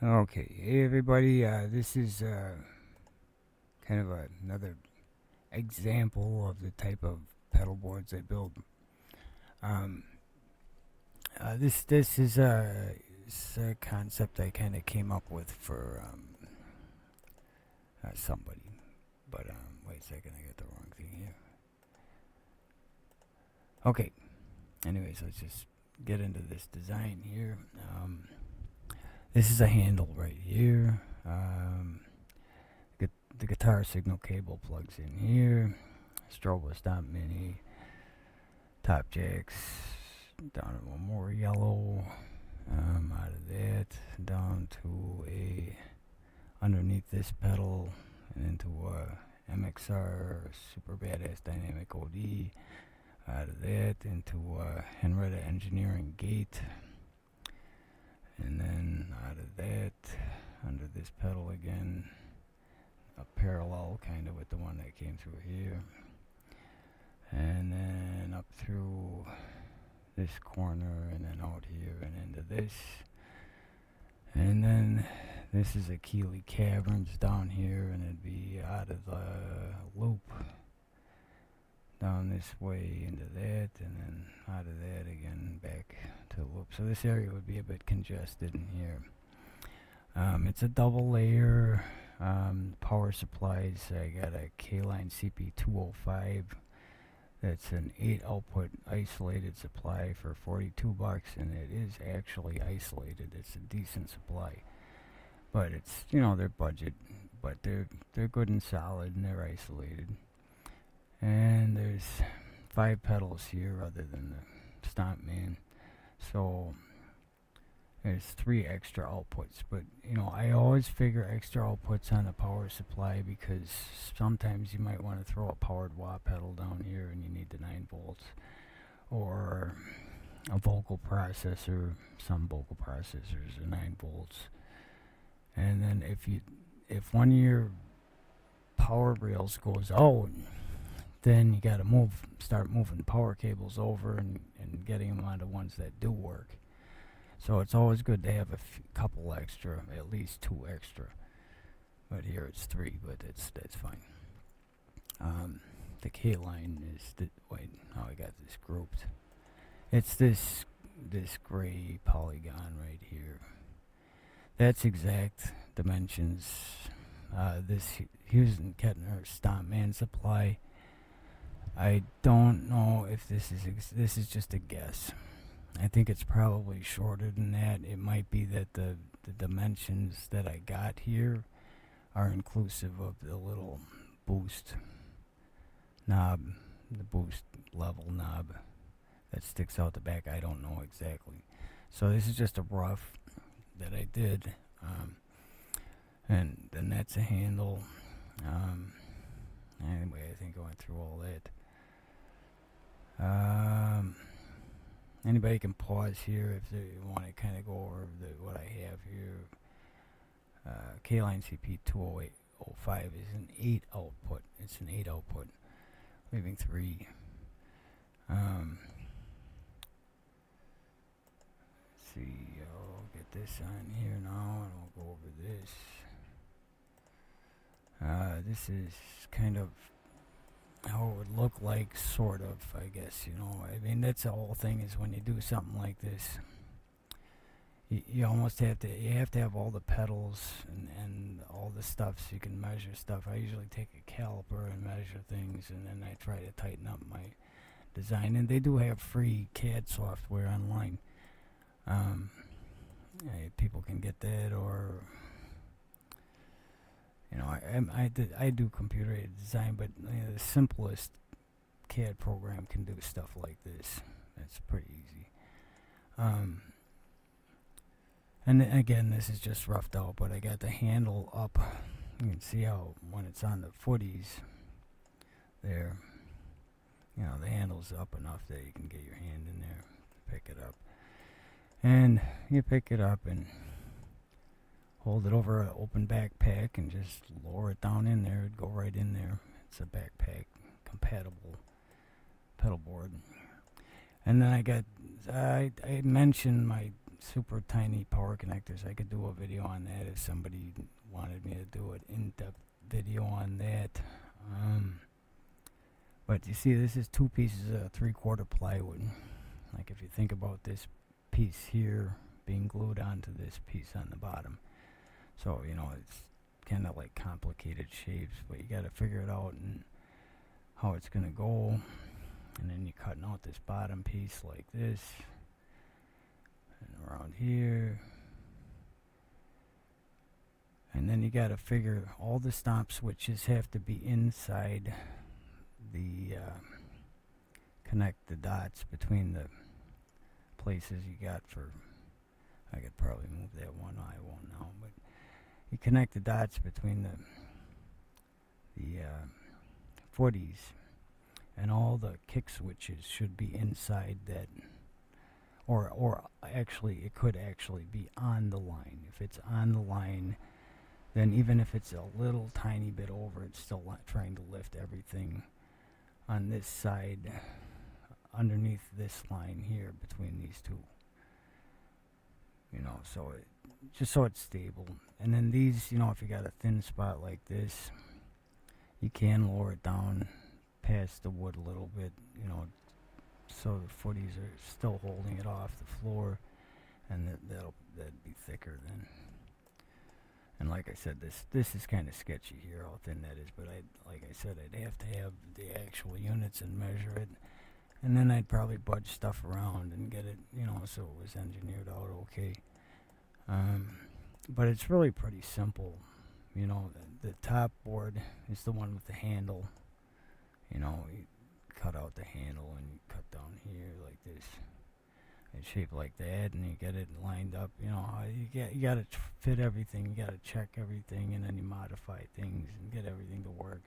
Okay, hey everybody, this is kind of another example of the type of pedal boards I build. Um, this is a concept I kind of came up with for somebody, but wait a second, I got the wrong thing here. Okay, anyways, let's just get into this design here. This is a handle right here. The guitar signal cable plugs in here. Strobo stop mini. Top jacks down to one more yellow. Out of that down to a underneath this pedal and into a MXR Super Badass Dynamic OD. Out of that into Henrietta Engineering Gate. And then out of that, under this pedal again, a parallel kind of with the one that came through here. And then up through this corner, and then out here, and into this. And then this is a Keeley Caverns down here, and it'd be out of the loop. Down this way into that, and then out of that again back to the loop. So this area would be a bit congested in here. It's a double layer. Power supplies, I got a K-Line CP205. That's an 8 output isolated supply for $42, and it is actually isolated. It's a decent supply, but it's, you know, their budget, but they're good and solid, and they're isolated. And there's 5 pedals here other than the stomp man. So there's 3 extra outputs. But, you know, I always figure extra outputs on a power supply because sometimes you might want to throw a powered wah pedal down here and you need the 9 volts. Or a vocal processor. Some vocal processors are 9 volts. And then if one of your power rails goes out, then you got to start moving power cables over and getting them onto ones that do work. So it's always good to have a couple extra, at least 2 extra. But here it's 3, but that's fine. The K-line is wait, how I got this grouped. It's this gray polygon right here. That's exact dimensions. This Hughes & Kettner Stomp Man supply. I don't know if this is just a guess. I think it's probably shorter than that. It might be that the dimensions that I got here are inclusive of the little boost knob, the boost level knob that sticks out the back. I don't know exactly. So this is just a rough that I did. And then that's a handle. Anyway, I think I went through all that. Anybody can pause here if they want to kind of go over what I have here. K-Line CP205 is an 8 output. It's an 8 output, leaving 3. Let's see, I'll get this on here now, and we'll go over this. This is kind of how it would look like, sort of, I guess, you know. I mean, that's the whole thing, is when you do something like this, you almost have to have all the pedals and all the stuff so you can measure stuff. I usually take a caliper and measure things, and then I try to tighten up my design. And they do have free CAD software online. People can get that, or, you know, I do computer-aided design, but the simplest CAD program can do stuff like this. It's pretty easy. And again, this is just roughed out, but I got the handle up. You can see how when it's on the footies there, you know, the handle's up enough that you can get your hand in there to pick it up. And you pick it up and hold it over an open backpack and just lower it down in there. It'd go right in there. It's a backpack compatible pedal board. And then I mentioned my super tiny power connectors. I could do a video on that if somebody wanted me to do an in-depth video on that. But you see, this is 2 pieces of 3/4 plywood. Like if you think about this piece here being glued onto this piece on the bottom. So, you know, it's kind of like complicated shapes, but you got to figure it out and how it's going to go. And then you're cutting out this bottom piece like this. And around here. And then you got to figure all the stop switches have to be inside the connect the dots between the places you got for. I could probably move that one. I won't now, but you connect the dots between the footies, and all the kick switches should be inside that. Or actually, it could actually be on the line. If it's on the line, then even if it's a little tiny bit over, it's still trying to lift everything on this side underneath this line here between these two. You know, so just so it's stable. And then these, you know, if you got a thin spot like this, you can lower it down past the wood a little bit, you know, so the footies are still holding it off the floor, and that'd be thicker then. And like I said, this is kind of sketchy here how thin that is, but like I said, I'd have to have the actual units and measure it, and then I'd probably budge stuff around and get it, you know, so it was engineered out okay. But it's really pretty simple. You know, the top board is the one with the handle. You know, you cut out the handle and you cut down here like this. It's shaped like that, and you get it lined up. You know, you got to fit everything. You got to check everything, and then you modify things and get everything to work.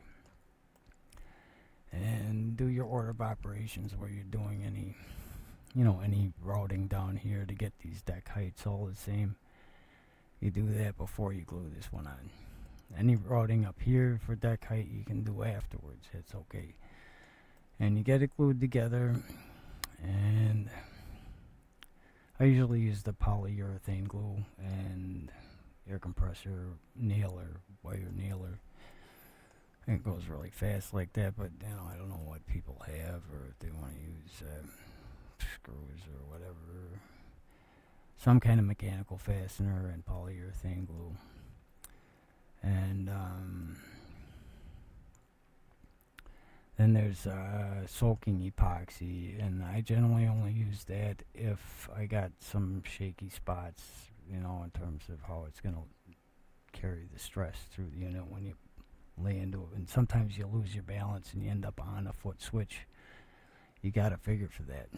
And do your order of operations where you're doing any, you know, any routing down here to get these deck heights all the same. You do that before you glue this one on. Any routing up here for deck height you can do afterwards. It's okay. And you get it glued together, and I usually use the polyurethane glue and air compressor nailer, wire nailer. It goes really fast like that, but you know, I don't know what people have, or if they want to use screws or whatever. Some kind of mechanical fastener and polyurethane glue. And then there's soaking epoxy, and I generally only use that if I got some shaky spots, you know, in terms of how it's going to carry the stress through the unit when you lay into it. And sometimes you lose your balance and you end up on a foot switch. You got to figure for that.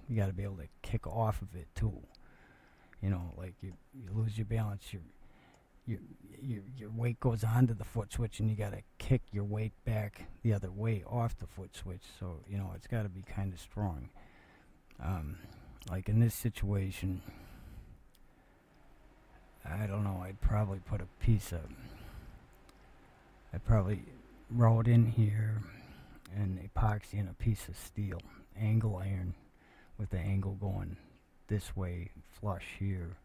You got to be able to kick off of it too. You know, like you lose your balance, your weight goes onto the foot switch, and you got to kick your weight back the other way off the foot switch. So, you know, it's got to be kind of strong. Like in this situation, I don't know, I'd probably put a piece of, I'd probably roll it in here and epoxy in a piece of steel, angle iron, with the angle going this way, flush here,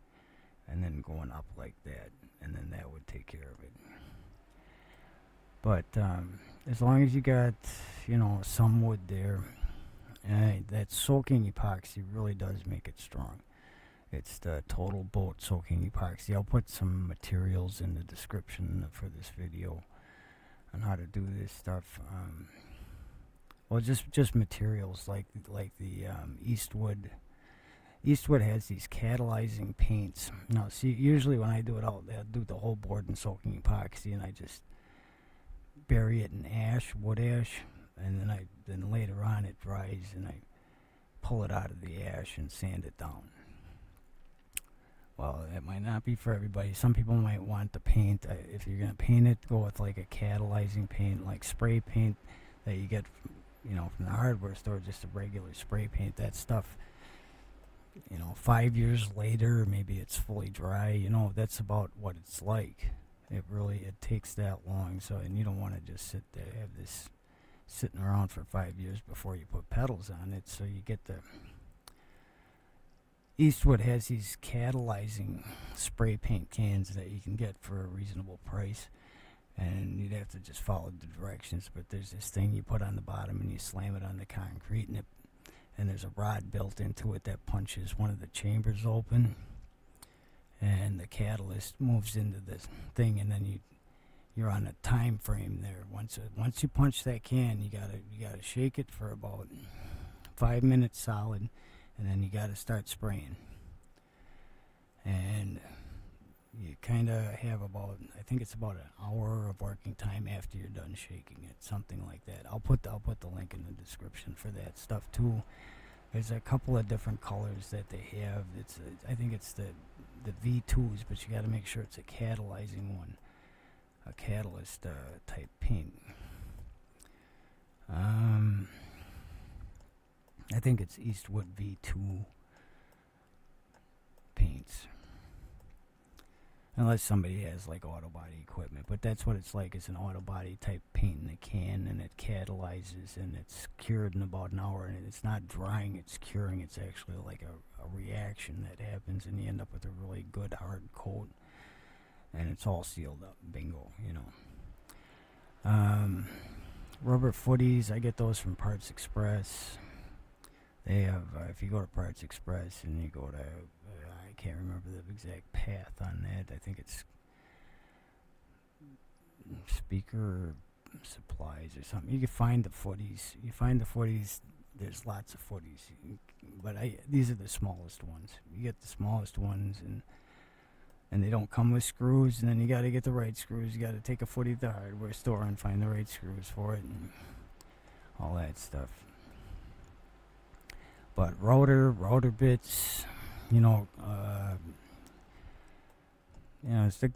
and then going up like that, and then that would take care of it. But as long as you got, you know, some wood there, that soaking epoxy really does make it strong. It's the TotalBoat soaking epoxy. I'll put some materials in the description for this video on how to do this stuff. Well, just materials like the Eastwood. Eastwood has these catalyzing paints. Now, see, usually when I do it, I'll do the whole board in soaking epoxy, and I just bury it in ash, wood ash, and then later on it dries, and I pull it out of the ash and sand it down. Well, it might not be for everybody. Some people might want the paint. If you're gonna paint it, go with like a catalyzing paint, like spray paint that you get, you know, from the hardware store, just a regular spray paint. That stuff, you know, 5 years later, maybe it's fully dry. You know, that's about what it's like. It takes that long. So, and you don't want to just sit there, have this sitting around for 5 years before you put pedals on it. So you get Eastwood has these catalyzing spray paint cans that you can get for a reasonable price, and you'd have to just follow the directions. But there's this thing you put on the bottom and you slam it on the concrete, and there's a rod built into it that punches one of the chambers open, and the catalyst moves into this thing, and then you're on a time frame there. Once you punch that can, you gotta shake it for about 5 minutes solid, and then you gotta start spraying. And you kind of have about, I think it's about an hour of working time after you're done shaking it, something like that. I'll put the link in the description for that stuff too. There's a couple of different colors that they have. I think it's the V2s, but you got to make sure it's a catalyzing one, a catalyst type paint. I think it's Eastwood V2 paints. Unless somebody has like auto body equipment, but that's what it's like. It's an auto body type paint in a can, and it catalyzes, and it's cured in about an hour, and it's not drying, it's curing. It's actually like a reaction that happens, and you end up with a really good hard coat, and it's all sealed up. Bingo, you know. Rubber footies, I get those from Parts Express. They have, if you go to Parts Express and you go to, I can't remember the exact path on that. I think it's Speaker Supplies or something. You can find the footies. There's lots of footies, but these are the smallest ones. You get the smallest ones, and they don't come with screws. And then you got to get the right screws. You got to take a footy to the hardware store and find the right screws for it, and all that stuff. But router bits, it's a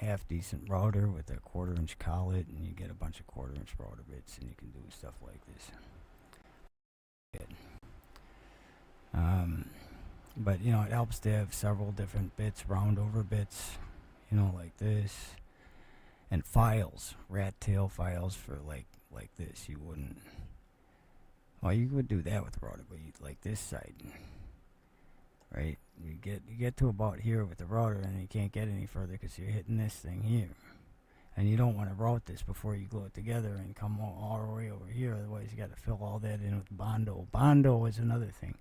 half decent router with a 1/4 inch collet, and you get a bunch of 1/4 inch router bits, and you can do stuff like this. But it helps to have several different bits, round over bits, like this, and files, rat tail files for like this. You wouldn't. Well, you would do that with the router, but you'd like this side, right? You get to about here with the router, and you can't get any further because you're hitting this thing here, and you don't want to route this before you glue it together and come all the way over here. Otherwise, you got to fill all that in with Bondo. Bondo is another thing.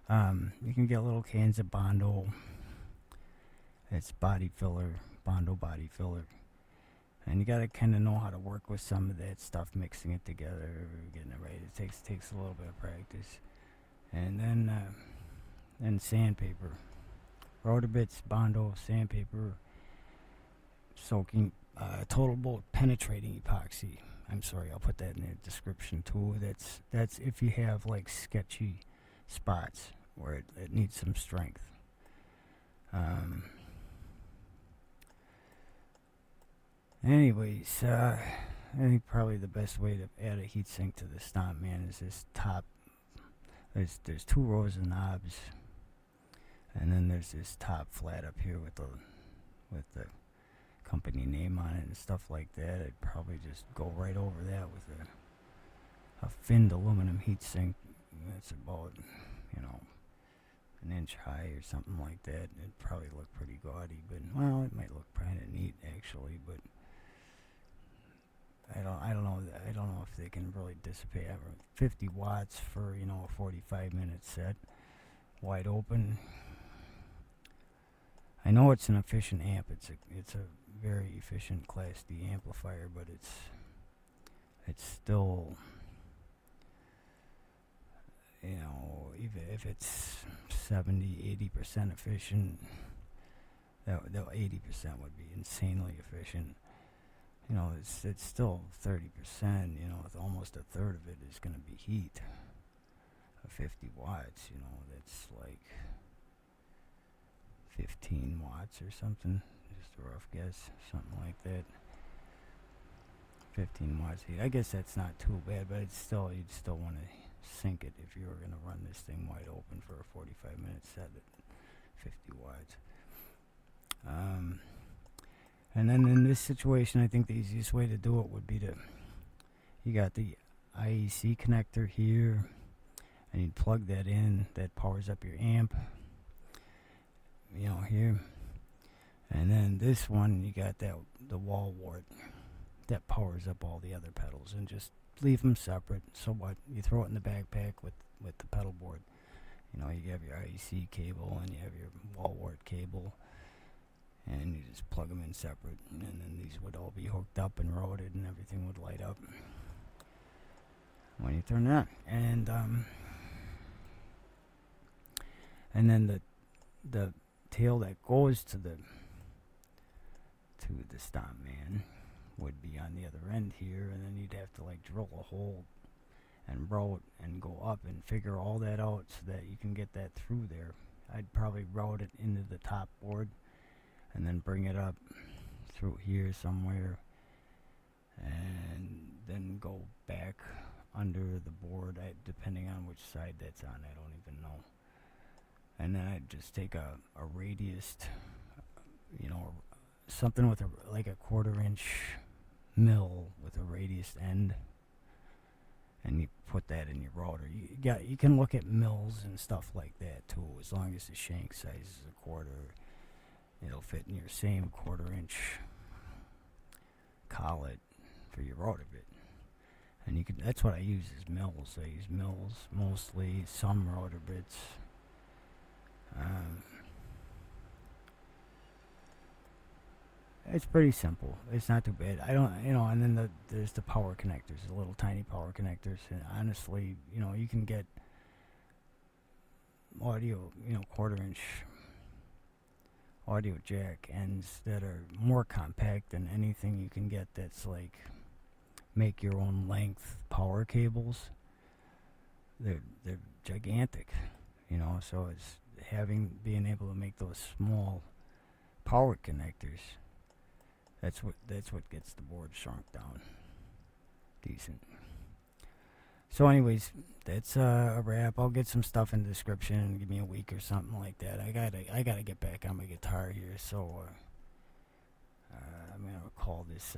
You can get little cans of Bondo. It's body filler, Bondo body filler. And you gotta kind of know how to work with some of that stuff, mixing it together, getting it right. It takes a little bit of practice. And then sandpaper, router bits, Bondo, sandpaper, soaking, TotalBoat Penetrating Epoxy. I'm sorry, I'll put that in the description too. That's if you have like sketchy spots where it needs some strength. Anyways, I think probably the best way to add a heatsink to the stomp man is this top. There's 2 rows of knobs, and then there's this top flat up here with the company name on it and stuff like that. I'd probably just go right over that with a finned aluminum heatsink. That's about an inch high or something like that. It'd probably look pretty gaudy, but well, it might look kind of neat actually, but I don't know if they can really dissipate. 50 watts for a 45-minute set, wide open. I know it's an efficient amp. It's a very efficient Class D amplifier, but it's still, even if it's 70-80% efficient, that 80% would be insanely efficient. It's still 30%. Almost a third of it is going to be heat. 50 watts, that's like 15 watts or something. Just a rough guess, something like that. 15 watts heat. I guess that's not too bad, but you'd still want to sink it if you were going to run this thing wide open for a 45-minute set at 50 watts. And then in this situation, I think the easiest way to do it would be you got the IEC connector here, and you'd plug that in. That powers up your amp. you know, here. And then this one, you got the wall wart that powers up all the other pedals, and just leave them separate. So what? You throw it in the backpack with the pedal board. You know, you have your IEC cable and you have your wall wart cable, and you just plug them in separate, and then these would all be hooked up and routed, and everything would light up when you turn it on. And then the tail that goes to the stomp man would be on the other end here, and then you'd have to like drill a hole and route and go up and figure all that out so that you can get that through there. I'd probably route it into the top board and then bring it up through here somewhere, and then go back under the board, depending on which side that's on. I don't even know. And then I'd just take a radius, you know, something with like a 1/4 inch mill with a radius end, and you put that in your router. You can look at mills and stuff like that too, as long as the shank size is a 1/4. It'll fit in your same 1/4 inch collet for your router bit. And that's what I use, is mills. I use mills mostly, some router bits. It's pretty simple. It's not too bad. I don't, you know, and then there's the power connectors, the little tiny power connectors. And honestly, you know, you can get audio, you know, 1/4 inch audio jack ends that are more compact than anything you can get that's like make your own length power cables. They're gigantic, you know, so it's being able to make those small power connectors. That's what gets the board shrunk down decent. So anyways, that's a wrap. I'll get some stuff in the description. Give me a week or something like that. I gotta get back on my guitar here, so I'm gonna call this